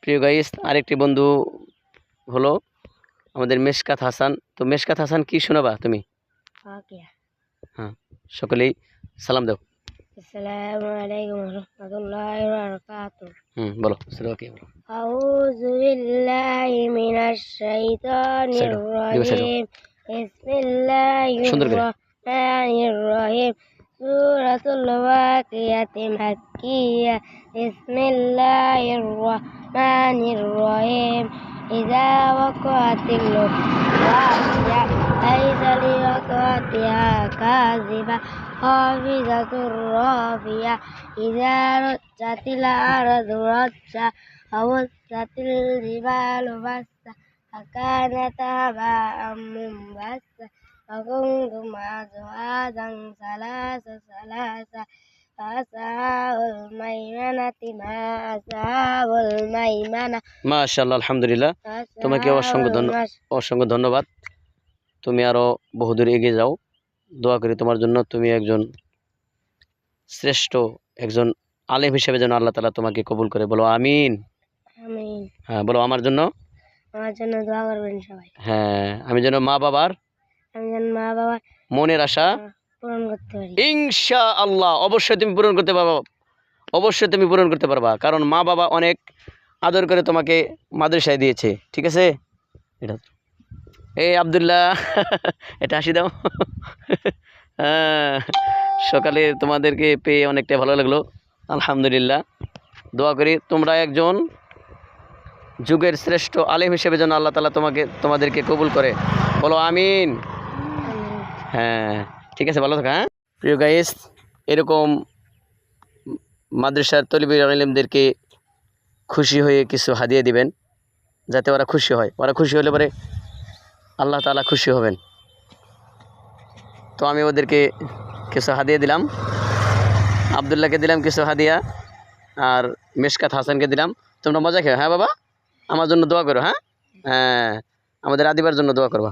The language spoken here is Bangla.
প্রিয় গাইস, আরেকটি বন্ধু হলো আমাদের মেশকাত হাসান। তো মেশকাত হাসান কি শোনাবা তুমি? ওকে। হ্যাঁ, সকলেই সালাম দাও। আসসালামু আলাইকুম ওয়া রাহমাতুল্লাহি ওয়া বারাকাতুহু। বলো ওকে বলো। আউযু বিল্লাহি মিনাশ শাইতানির রাজিম। সুন্দর বিসমিল্লাহির করে। রহমানির রহিম। সূরাতুল ওয়াকিয়াতি মাক্কিয়া। বিসমিল্লাহির রহমানির রহিম। ইযা ওয়াকাতিল ওয়াকিয়া লাইসা লিওয়াকাতিহা কাযিবা খাফিদাতুর রাফিয়া। ইযা রুজ্জাতিল আরদু রাজ্জা وبست الجبال بسا فكانت هباء منبثا وكنتم أزواجا ثلاثة فأصحاب الميمنة ما أصحاب الميمنة। মাশাআল্লাহ, আলহামদুলিল্লাহ। তোমাকে অসংখ্য ধন্যবাদ। তুমি আরো বহুদূর এগিয়ে যাও। দোয়া করি তোমার জন্য। তুমি একজন শ্রেষ্ঠ একজন আলেম হিসেবে যেন আল্লাহ তাআলা তোমাকে কবুল করে। বলো আমিন। আমিন। হ্যাঁ, বলো আমার জন্য দোয়া করবেন সবাই। হ্যাঁ, আমি যেন মা বাবার মনের আশা পূরণ করতে পারি ইনশাআল্লাহ। অবশ্যই তুমি পূরণ করতে পারবা, অবশ্যই তুমি পূরণ করতে পারবা, কারণ মা বাবা অনেক আদর করে তোমাকে মাদ্রাসায় দিয়েছে। ঠিক আছে, এটা এই আব্দুল্লাহ এটা হাসি দাও। হ্যাঁ, সকালে তোমাদেরকে পেয়ে অনেকটা ভালো লাগলো, আলহামদুলিল্লাহ। দোয়া করি তোমরা একজন যুগের শ্রেষ্ঠ আলেম হিসেবে যেন আল্লাহ তাআলা তোমাদেরকে কবুল করে। বলো আমিন। হ্যাঁ, ঠিক আছে, ভালো থাকা। হ্যাঁ প্রিয় গাইস, এরকম মাদ্রাসার তলিবুল ইলমদেরকে খুশি হয়ে কিছু হাদিয়া দিবেন, যাতে ওরা খুশি হয়। ওরা খুশি হলে পরে আল্লাহ তাআলা খুশি হবেন। তো আমি ওদেরকে কিছু হাদিয়া দিলাম, আবদুল্লাহকে দিলাম কিছু হাদিয়া, আর মেশকাত হাসানকে দিলাম। তোমরা মজা খেও। হ্যাঁ বাবা, আমার জন্য দোয়া করো। হ্যাঁ হ্যাঁ, আমাদের আদিবার জন্য দোয়া করবা।